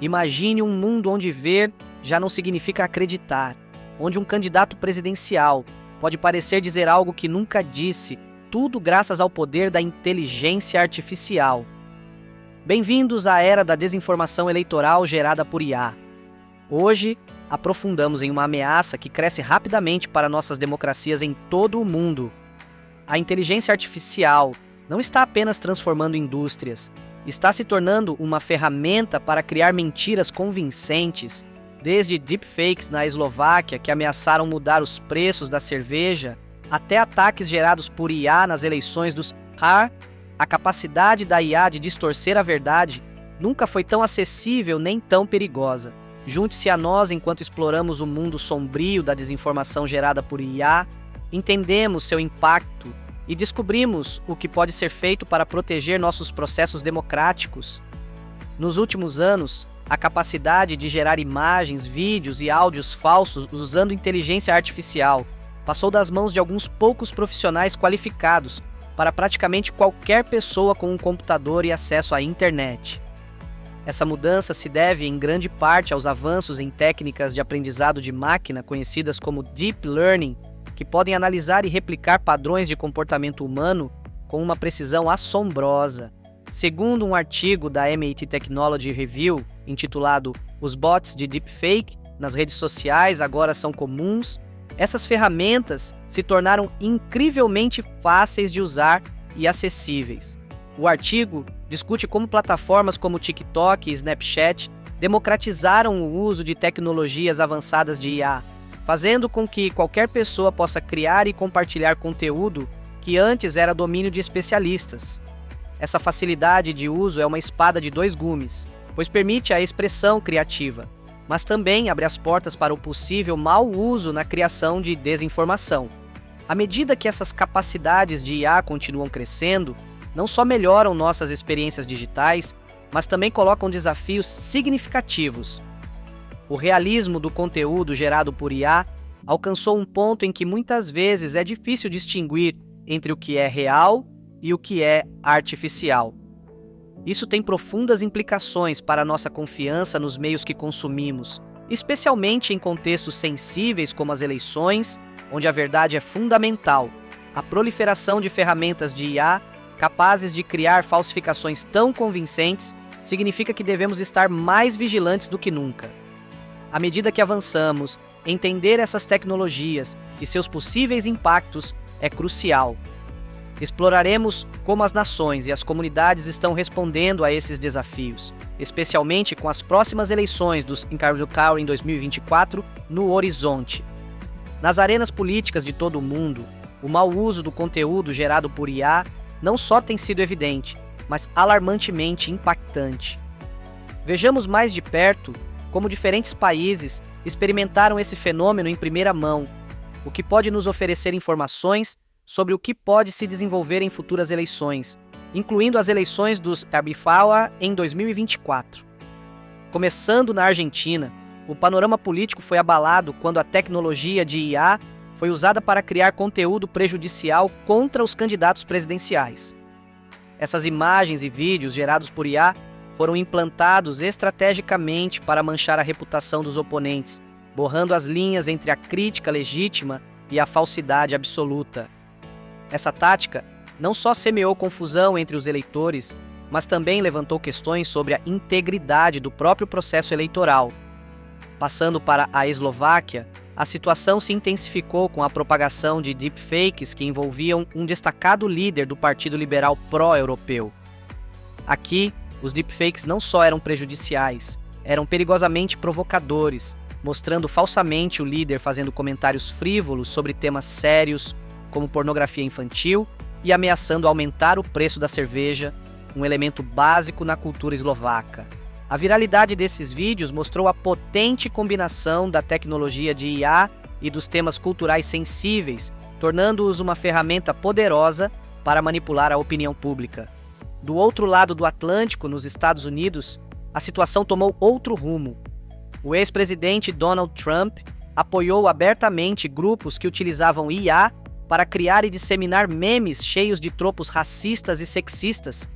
Imagine um mundo onde ver já não significa acreditar, onde um candidato presidencial pode parecer dizer algo que nunca disse, tudo graças ao poder da inteligência artificial. Bem-vindos à era da desinformação eleitoral gerada por IA. Hoje, aprofundamos em uma ameaça que cresce rapidamente para nossas democracias em todo o mundo. A inteligência artificial não está apenas transformando indústrias, está se tornando uma ferramenta para criar mentiras convincentes, desde deepfakes na Eslováquia que ameaçaram mudar os preços da cerveja, até ataques gerados por IA nas eleições dos CAR. A capacidade da IA de distorcer a verdade nunca foi tão acessível nem tão perigosa. Junte-se a nós enquanto exploramos o mundo sombrio da desinformação gerada por IA, entendemos seu impacto e descobrimos o que pode ser feito para proteger nossos processos democráticos. Nos últimos anos, a capacidade de gerar imagens, vídeos e áudios falsos usando inteligência artificial passou das mãos de alguns poucos profissionais qualificados para praticamente qualquer pessoa com um computador e acesso à internet. Essa mudança se deve em grande parte aos avanços em técnicas de aprendizado de máquina conhecidas como Deep Learning, que podem analisar e replicar padrões de comportamento humano com uma precisão assombrosa. Segundo um artigo da MIT Technology Review, intitulado "Os bots de deepfake nas redes sociais agora são comuns", essas ferramentas se tornaram incrivelmente fáceis de usar e acessíveis. O artigo discute como plataformas como TikTok e Snapchat democratizaram o uso de tecnologias avançadas de IA, fazendo com que qualquer pessoa possa criar e compartilhar conteúdo que antes era domínio de especialistas. Essa facilidade de uso é uma espada de dois gumes, pois permite a expressão criativa, mas também abre as portas para o possível mau uso na criação de desinformação. À medida que essas capacidades de IA continuam crescendo, não só melhoram nossas experiências digitais, mas também colocam desafios significativos. O realismo do conteúdo gerado por IA alcançou um ponto em que muitas vezes é difícil distinguir entre o que é real e o que é artificial. Isso tem profundas implicações para a nossa confiança nos meios que consumimos, especialmente em contextos sensíveis como as eleições, onde a verdade é fundamental. A proliferação de ferramentas de IA capazes de criar falsificações tão convincentes significa que devemos estar mais vigilantes do que nunca. À medida que avançamos, entender essas tecnologias e seus possíveis impactos é crucial. Exploraremos como as nações e as comunidades estão respondendo a esses desafios, especialmente com as próximas eleições dos CAR em 2024 no horizonte. Nas arenas políticas de todo o mundo, o mau uso do conteúdo gerado por IA não só tem sido evidente, mas alarmantemente impactante. Vejamos mais de perto como diferentes países experimentaram esse fenômeno em primeira mão, o que pode nos oferecer informações sobre o que pode se desenvolver em futuras eleições, incluindo as eleições dos CAR em 2024. Começando na Argentina, o panorama político foi abalado quando a tecnologia de IA foi usada para criar conteúdo prejudicial contra os candidatos presidenciais. Essas imagens e vídeos gerados por IA foram implantados estrategicamente para manchar a reputação dos oponentes, borrando as linhas entre a crítica legítima e a falsidade absoluta. Essa tática não só semeou confusão entre os eleitores, mas também levantou questões sobre a integridade do próprio processo eleitoral. Passando para a Eslováquia, a situação se intensificou com a propagação de deepfakes que envolviam um destacado líder do Partido Liberal pró-europeu. Aqui, os deepfakes não só eram prejudiciais, eram perigosamente provocadores, mostrando falsamente o líder fazendo comentários frívolos sobre temas sérios, como pornografia infantil, e ameaçando aumentar o preço da cerveja, um elemento básico na cultura eslovaca. A viralidade desses vídeos mostrou a potente combinação da tecnologia de IA e dos temas culturais sensíveis, tornando-os uma ferramenta poderosa para manipular a opinião pública. Do outro lado do Atlântico, nos Estados Unidos, a situação tomou outro rumo. O ex-presidente Donald Trump apoiou abertamente grupos que utilizavam IA para criar e disseminar memes cheios de tropos racistas e sexistas.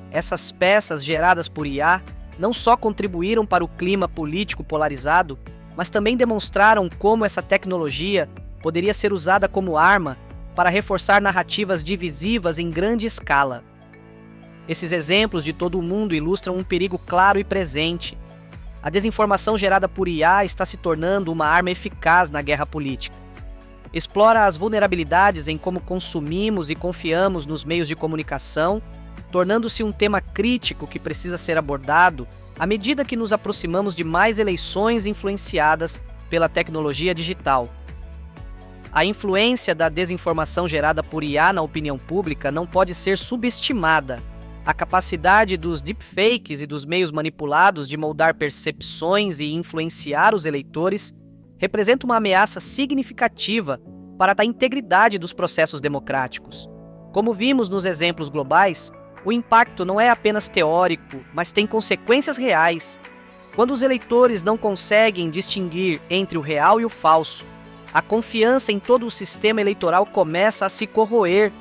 Essas peças geradas por IA não só contribuíram para o clima político polarizado, mas também demonstraram como essa tecnologia poderia ser usada como arma para reforçar narrativas divisivas em grande escala. Esses exemplos de todo o mundo ilustram um perigo claro e presente. A desinformação gerada por IA está se tornando uma arma eficaz na guerra política. Explora as vulnerabilidades em como consumimos e confiamos nos meios de comunicação, tornando-se um tema crítico que precisa ser abordado à medida que nos aproximamos de mais eleições influenciadas pela tecnologia digital. A influência da desinformação gerada por IA na opinião pública não pode ser subestimada. A capacidade dos deepfakes e dos meios manipulados de moldar percepções e influenciar os eleitores representa uma ameaça significativa para a integridade dos processos democráticos. Como vimos nos exemplos globais, o impacto não é apenas teórico, mas tem consequências reais. Quando os eleitores não conseguem distinguir entre o real e o falso, a confiança em todo o sistema eleitoral começa a se corroer.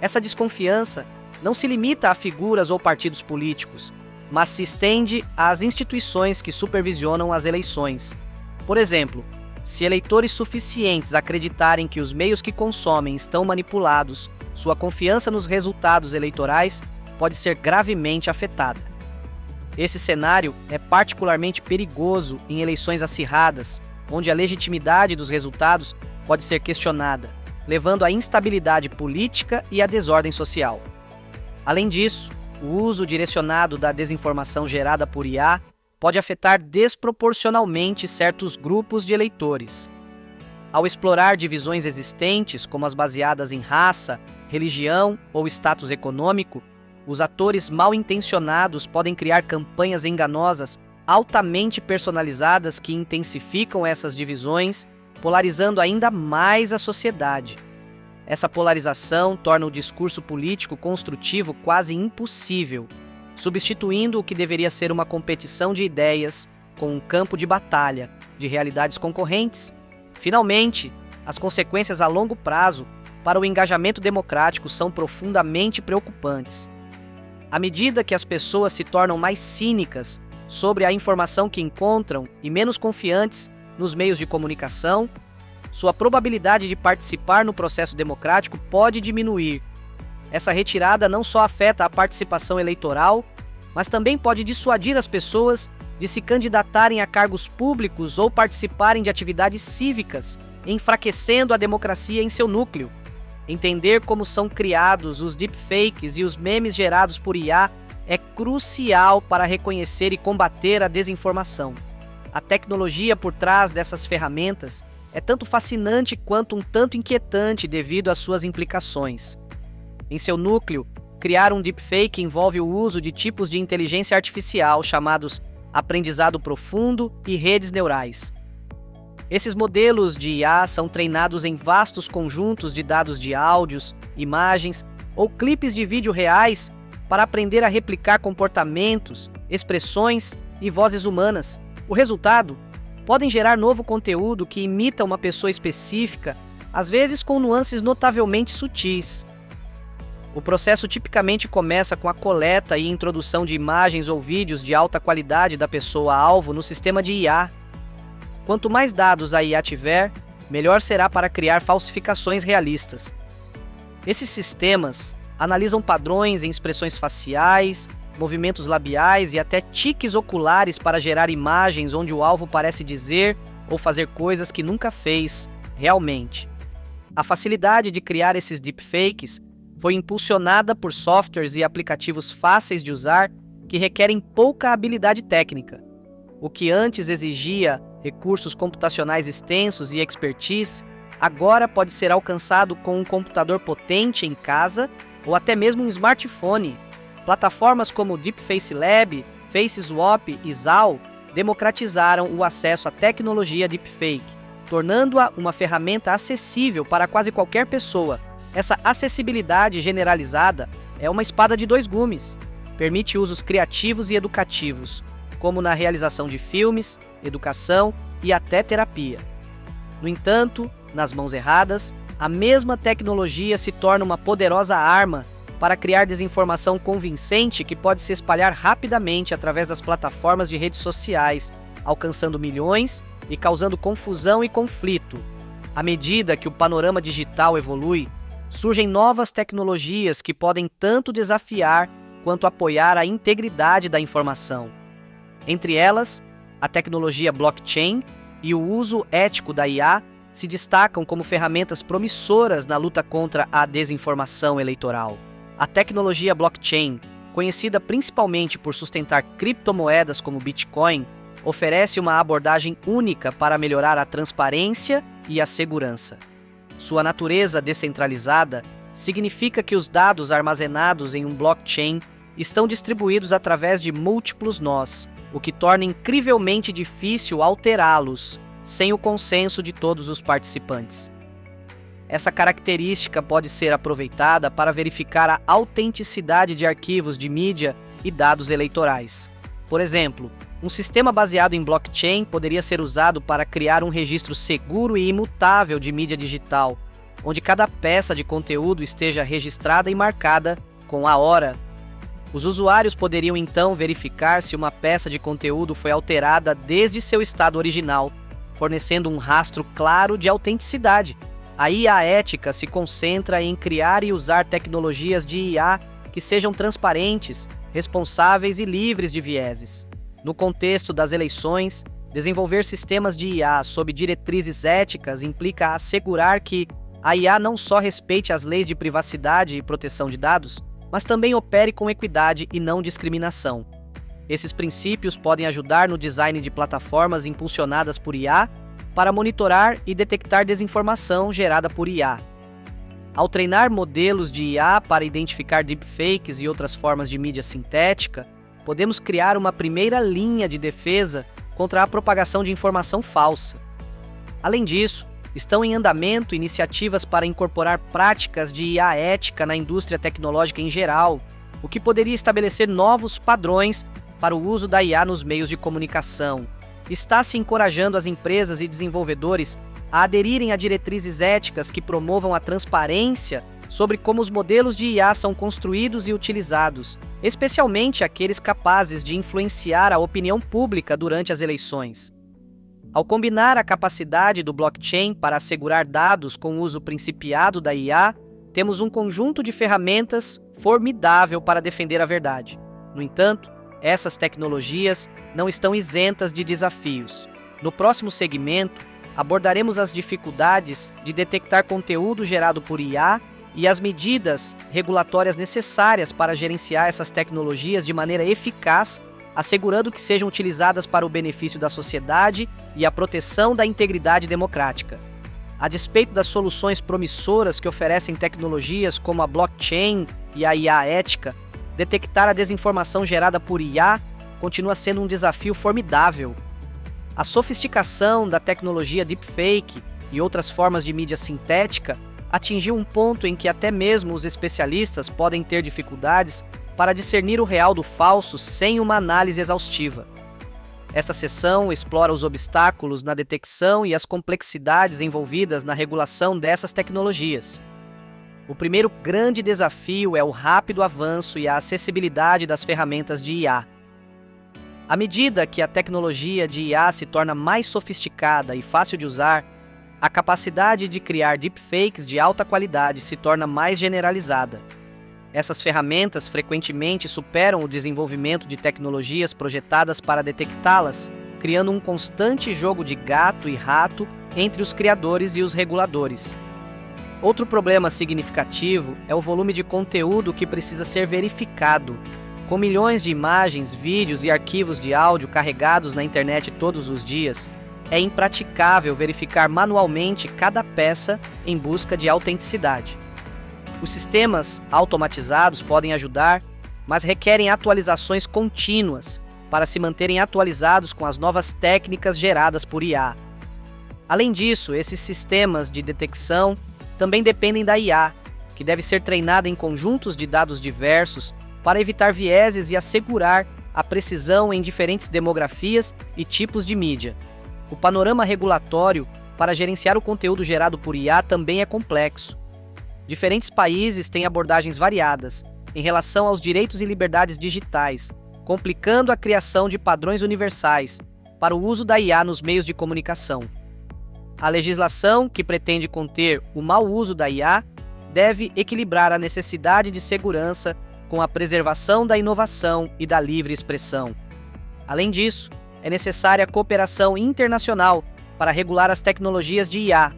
Essa desconfiança não se limita a figuras ou partidos políticos, mas se estende às instituições que supervisionam as eleições. Por exemplo, se eleitores suficientes acreditarem que os meios que consomem estão manipulados, sua confiança nos resultados eleitorais pode ser gravemente afetada. Esse cenário é particularmente perigoso em eleições acirradas, onde a legitimidade dos resultados pode ser questionada, levando à instabilidade política e à desordem social. Além disso, o uso direcionado da desinformação gerada por IA pode afetar desproporcionalmente certos grupos de eleitores. Ao explorar divisões existentes, como as baseadas em raça, religião ou status econômico, os atores mal intencionados podem criar campanhas enganosas altamente personalizadas que intensificam essas divisões, polarizando ainda mais a sociedade. Essa polarização torna o discurso político construtivo quase impossível, substituindo o que deveria ser uma competição de ideias com um campo de batalha de realidades concorrentes. Finalmente, as consequências a longo prazo para o engajamento democrático são profundamente preocupantes. À medida que as pessoas se tornam mais cínicas sobre a informação que encontram e menos confiantes nos meios de comunicação, sua probabilidade de participar no processo democrático pode diminuir. Essa retirada não só afeta a participação eleitoral, mas também pode dissuadir as pessoas de se candidatarem a cargos públicos ou participarem de atividades cívicas, enfraquecendo a democracia em seu núcleo. Entender como são criados os deepfakes e os memes gerados por IA é crucial para reconhecer e combater a desinformação. A tecnologia por trás dessas ferramentas é tanto fascinante quanto um tanto inquietante devido às suas implicações. Em seu núcleo, criar um deepfake envolve o uso de tipos de inteligência artificial chamados aprendizado profundo e redes neurais. Esses modelos de IA são treinados em vastos conjuntos de dados de áudios, imagens ou clipes de vídeo reais para aprender a replicar comportamentos, expressões e vozes humanas. O resultado? Podem gerar novo conteúdo que imita uma pessoa específica, às vezes com nuances notavelmente sutis. O processo tipicamente começa com a coleta e introdução de imagens ou vídeos de alta qualidade da pessoa-alvo no sistema de IA. Quanto mais dados a IA tiver, melhor será para criar falsificações realistas. Esses sistemas analisam padrões em expressões faciais, movimentos labiais e até tiques oculares para gerar imagens onde o alvo parece dizer ou fazer coisas que nunca fez, realmente. A facilidade de criar esses deepfakes foi impulsionada por softwares e aplicativos fáceis de usar que requerem pouca habilidade técnica. O que antes exigia recursos computacionais extensos e expertise, agora pode ser alcançado com um computador potente em casa ou até mesmo um smartphone. Plataformas como Deepface Lab, FaceSwap e Zao democratizaram o acesso à tecnologia deepfake, tornando-a uma ferramenta acessível para quase qualquer pessoa. Essa acessibilidade generalizada é uma espada de dois gumes. Permite usos criativos e educativos, como na realização de filmes, educação e até terapia. No entanto, nas mãos erradas, a mesma tecnologia se torna uma poderosa arma para criar desinformação convincente que pode se espalhar rapidamente através das plataformas de redes sociais, alcançando milhões e causando confusão e conflito. À medida que o panorama digital evolui, surgem novas tecnologias que podem tanto desafiar quanto apoiar a integridade da informação. Entre elas, a tecnologia blockchain e o uso ético da IA se destacam como ferramentas promissoras na luta contra a desinformação eleitoral. A tecnologia blockchain, conhecida principalmente por sustentar criptomoedas como Bitcoin, oferece uma abordagem única para melhorar a transparência e a segurança. Sua natureza descentralizada significa que os dados armazenados em um blockchain estão distribuídos através de múltiplos nós, o que torna incrivelmente difícil alterá-los sem o consenso de todos os participantes. Essa característica pode ser aproveitada para verificar a autenticidade de arquivos de mídia e dados eleitorais. Por exemplo, um sistema baseado em blockchain poderia ser usado para criar um registro seguro e imutável de mídia digital, onde cada peça de conteúdo esteja registrada e marcada com a hora. Os usuários poderiam então verificar se uma peça de conteúdo foi alterada desde seu estado original, fornecendo um rastro claro de autenticidade. A IA ética se concentra em criar e usar tecnologias de IA que sejam transparentes, responsáveis e livres de vieses. No contexto das eleições, desenvolver sistemas de IA sob diretrizes éticas implica assegurar que a IA não só respeite as leis de privacidade e proteção de dados, mas também opere com equidade e não discriminação. Esses princípios podem ajudar no design de plataformas impulsionadas por IA para monitorar e detectar desinformação gerada por IA. Ao treinar modelos de IA para identificar deepfakes e outras formas de mídia sintética, podemos criar uma primeira linha de defesa contra a propagação de informação falsa. Além disso, estão em andamento iniciativas para incorporar práticas de IA ética na indústria tecnológica em geral, o que poderia estabelecer novos padrões para o uso da IA nos meios de comunicação. Está se encorajando as empresas e desenvolvedores a aderirem a diretrizes éticas que promovam a transparência sobre como os modelos de IA são construídos e utilizados, especialmente aqueles capazes de influenciar a opinião pública durante as eleições. Ao combinar a capacidade do blockchain para assegurar dados com o uso principiado da IA, temos um conjunto de ferramentas formidável para defender a verdade. No entanto, essas tecnologias não estão isentas de desafios. No próximo segmento, abordaremos as dificuldades de detectar conteúdo gerado por IA e as medidas regulatórias necessárias para gerenciar essas tecnologias de maneira eficaz, assegurando que sejam utilizadas para o benefício da sociedade e a proteção da integridade democrática. A despeito das soluções promissoras que oferecem tecnologias como a blockchain e a IA ética, detectar a desinformação gerada por IA continua sendo um desafio formidável. A sofisticação da tecnologia deepfake e outras formas de mídia sintética atingiu um ponto em que até mesmo os especialistas podem ter dificuldades para discernir o real do falso sem uma análise exaustiva. Esta seção explora os obstáculos na detecção e as complexidades envolvidas na regulação dessas tecnologias. O primeiro grande desafio é o rápido avanço e a acessibilidade das ferramentas de IA. À medida que a tecnologia de IA se torna mais sofisticada e fácil de usar, a capacidade de criar deepfakes de alta qualidade se torna mais generalizada. Essas ferramentas frequentemente superam o desenvolvimento de tecnologias projetadas para detectá-las, criando um constante jogo de gato e rato entre os criadores e os reguladores. Outro problema significativo é o volume de conteúdo que precisa ser verificado. Com milhões de imagens, vídeos e arquivos de áudio carregados na internet todos os dias, é impraticável verificar manualmente cada peça em busca de autenticidade. Os sistemas automatizados podem ajudar, mas requerem atualizações contínuas para se manterem atualizados com as novas técnicas geradas por IA. Além disso, esses sistemas de detecção também dependem da IA, que deve ser treinada em conjuntos de dados diversos para evitar vieses e assegurar a precisão em diferentes demografias e tipos de mídia. O panorama regulatório para gerenciar o conteúdo gerado por IA também é complexo. Diferentes países têm abordagens variadas em relação aos direitos e liberdades digitais, complicando a criação de padrões universais para o uso da IA nos meios de comunicação. A legislação, que pretende conter o mau uso da IA, deve equilibrar a necessidade de segurança com a preservação da inovação e da livre expressão. Além disso, é necessária a cooperação internacional para regular as tecnologias de IA.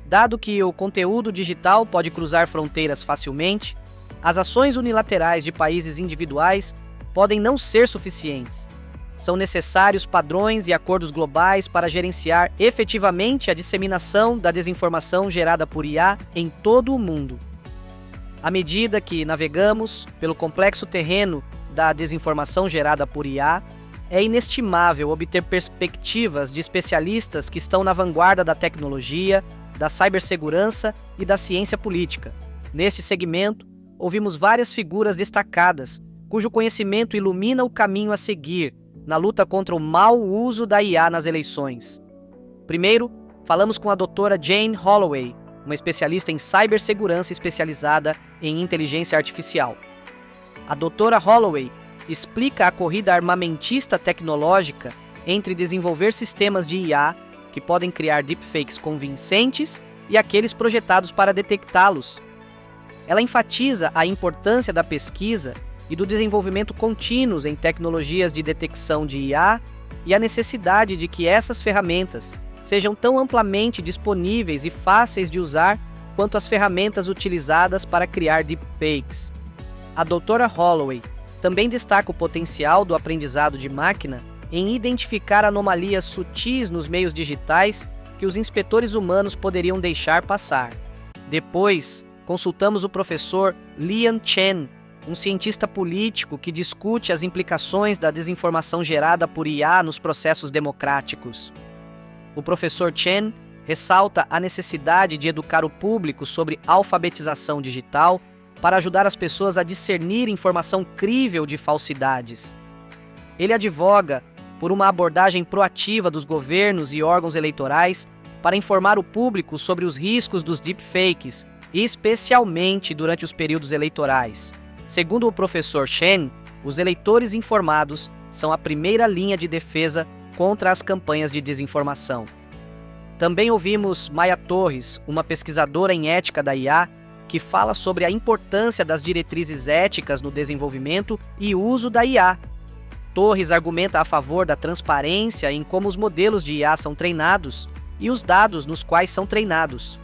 Dado que o conteúdo digital pode cruzar fronteiras facilmente, as ações unilaterais de países individuais podem não ser suficientes. São necessários padrões e acordos globais para gerenciar efetivamente a disseminação da desinformação gerada por IA em todo o mundo. À medida que navegamos pelo complexo terreno da desinformação gerada por IA, é inestimável obter perspectivas de especialistas que estão na vanguarda da tecnologia, da cibersegurança e da ciência política. Neste segmento, ouvimos várias figuras destacadas, cujo conhecimento ilumina o caminho a seguir na luta contra o mau uso da IA nas eleições. Primeiro, falamos com a doutora Jane Holloway, uma especialista em cibersegurança especializada em inteligência artificial. A doutora Holloway explica a corrida armamentista tecnológica entre desenvolver sistemas de IA que podem criar deepfakes convincentes e aqueles projetados para detectá-los. Ela enfatiza a importância da pesquisa e do desenvolvimento contínuos em tecnologias de detecção de IA e a necessidade de que essas ferramentas sejam tão amplamente disponíveis e fáceis de usar quanto as ferramentas utilizadas para criar deepfakes. A doutora Holloway também destaca o potencial do aprendizado de máquina em identificar anomalias sutis nos meios digitais que os inspetores humanos poderiam deixar passar. Depois, consultamos o professor Lian Chen, um cientista político que discute as implicações da desinformação gerada por IA nos processos democráticos. O professor Chen ressalta a necessidade de educar o público sobre alfabetização digital para ajudar as pessoas a discernir informação crível de falsidades. Ele advoga por uma abordagem proativa dos governos e órgãos eleitorais para informar o público sobre os riscos dos deepfakes, especialmente durante os períodos eleitorais. Segundo o professor Chen, os eleitores informados são a primeira linha de defesa contra as campanhas de desinformação. Também ouvimos Maia Torres, uma pesquisadora em ética da IA, que fala sobre a importância das diretrizes éticas no desenvolvimento e uso da IA. Torres argumenta a favor da transparência em como os modelos de IA são treinados e os dados nos quais são treinados.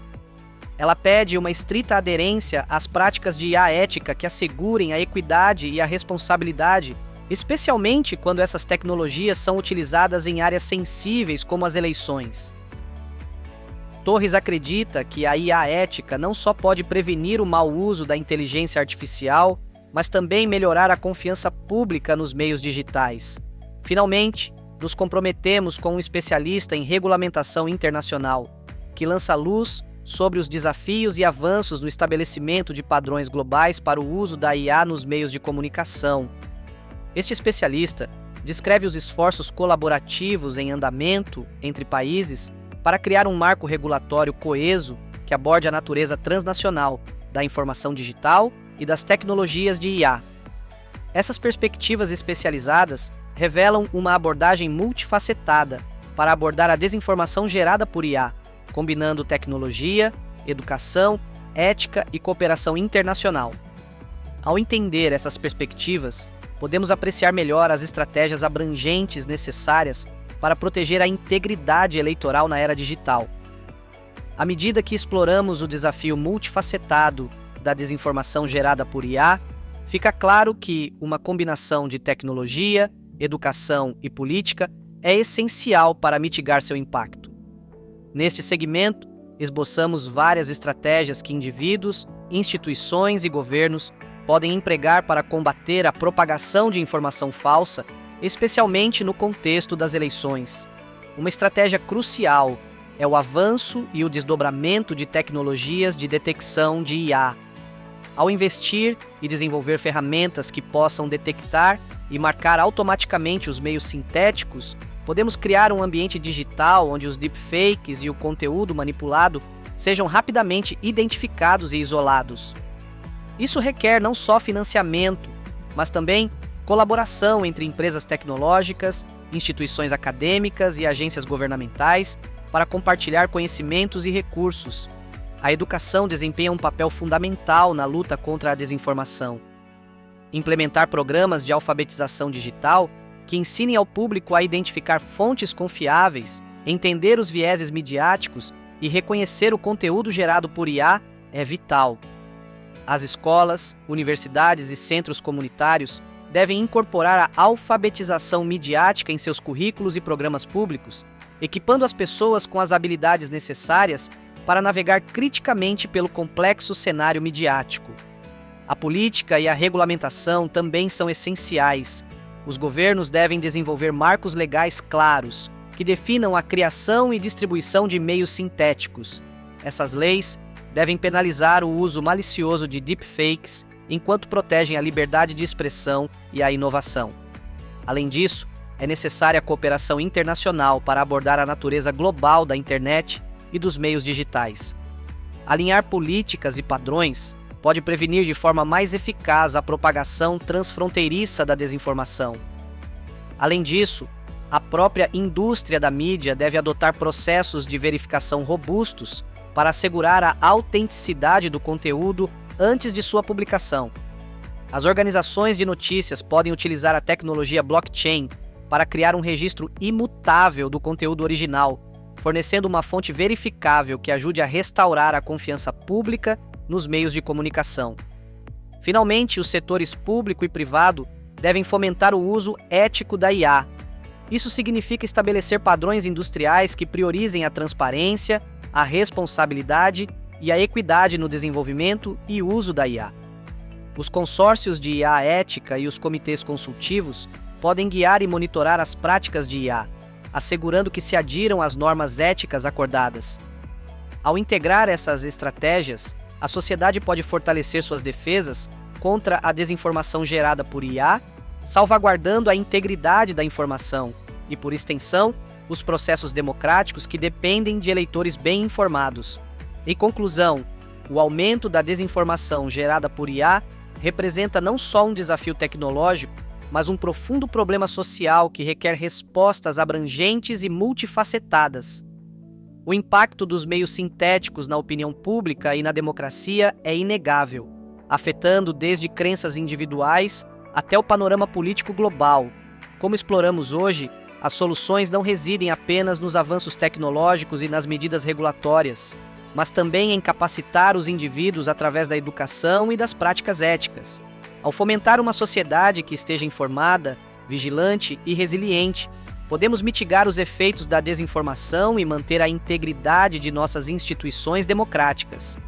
Ela pede uma estrita aderência às práticas de IA ética que assegurem a equidade e a responsabilidade, especialmente quando essas tecnologias são utilizadas em áreas sensíveis como as eleições. Torres acredita que a IA ética não só pode prevenir o mau uso da inteligência artificial, mas também melhorar a confiança pública nos meios digitais. Finalmente, nos comprometemos com um especialista em regulamentação internacional, que lança luz sobre os desafios e avanços no estabelecimento de padrões globais para o uso da IA nos meios de comunicação. Este especialista descreve os esforços colaborativos em andamento entre países para criar um marco regulatório coeso que aborde a natureza transnacional da informação digital e das tecnologias de IA. Essas perspectivas especializadas revelam uma abordagem multifacetada para abordar a desinformação gerada por IA, combinando tecnologia, educação, ética e cooperação internacional. Ao entender essas perspectivas, podemos apreciar melhor as estratégias abrangentes necessárias para proteger a integridade eleitoral na era digital. À medida que exploramos o desafio multifacetado da desinformação gerada por IA, fica claro que uma combinação de tecnologia, educação e política é essencial para mitigar seu impacto. Neste segmento, esboçamos várias estratégias que indivíduos, instituições e governos podem empregar para combater a propagação de informação falsa, especialmente no contexto das eleições. Uma estratégia crucial é o avanço e o desdobramento de tecnologias de detecção de IA. Ao investir e desenvolver ferramentas que possam detectar e marcar automaticamente os meios sintéticos, podemos criar um ambiente digital onde os deepfakes e o conteúdo manipulado sejam rapidamente identificados e isolados. Isso requer não só financiamento, mas também colaboração entre empresas tecnológicas, instituições acadêmicas e agências governamentais para compartilhar conhecimentos e recursos. A educação desempenha um papel fundamental na luta contra a desinformação. Implementar programas de alfabetização digital que ensinem ao público a identificar fontes confiáveis, entender os vieses midiáticos e reconhecer o conteúdo gerado por IA é vital. As escolas, universidades e centros comunitários devem incorporar a alfabetização midiática em seus currículos e programas públicos, equipando as pessoas com as habilidades necessárias para navegar criticamente pelo complexo cenário midiático. A política e a regulamentação também são essenciais. Os governos devem desenvolver marcos legais claros, que definam a criação e distribuição de meios sintéticos. Essas leis devem penalizar o uso malicioso de deepfakes, enquanto protegem a liberdade de expressão e a inovação. Além disso, é necessária a cooperação internacional para abordar a natureza global da internet e dos meios digitais. Alinhar políticas e padrões pode prevenir de forma mais eficaz a propagação transfronteiriça da desinformação. Além disso, a própria indústria da mídia deve adotar processos de verificação robustos para assegurar a autenticidade do conteúdo antes de sua publicação. As organizações de notícias podem utilizar a tecnologia blockchain para criar um registro imutável do conteúdo original, fornecendo uma fonte verificável que ajude a restaurar a confiança pública nos meios de comunicação. Finalmente, os setores público e privado devem fomentar o uso ético da IA. Isso significa estabelecer padrões industriais que priorizem a transparência, a responsabilidade e a equidade no desenvolvimento e uso da IA. Os consórcios de IA ética e os comitês consultivos podem guiar e monitorar as práticas de IA, assegurando que se adiram às normas éticas acordadas. Ao integrar essas estratégias, a sociedade pode fortalecer suas defesas contra a desinformação gerada por IA, salvaguardando a integridade da informação e, por extensão, os processos democráticos que dependem de eleitores bem informados. Em conclusão, o aumento da desinformação gerada por IA representa não só um desafio tecnológico, mas um profundo problema social que requer respostas abrangentes e multifacetadas. O impacto dos meios sintéticos na opinião pública e na democracia é inegável, afetando desde crenças individuais até o panorama político global. Como exploramos hoje, as soluções não residem apenas nos avanços tecnológicos e nas medidas regulatórias, mas também em capacitar os indivíduos através da educação e das práticas éticas. Ao fomentar uma sociedade que esteja informada, vigilante e resiliente, podemos mitigar os efeitos da desinformação e manter a integridade de nossas instituições democráticas.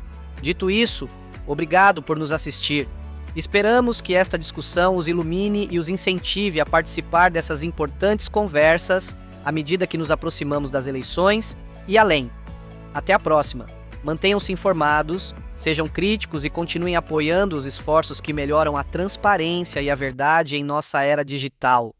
Dito isso, obrigado por nos assistir. Esperamos que esta discussão os ilumine e os incentive a participar dessas importantes conversas à medida que nos aproximamos das eleições e além. Até a próxima. Mantenham-se informados, sejam críticos e continuem apoiando os esforços que melhoram a transparência e a verdade em nossa era digital.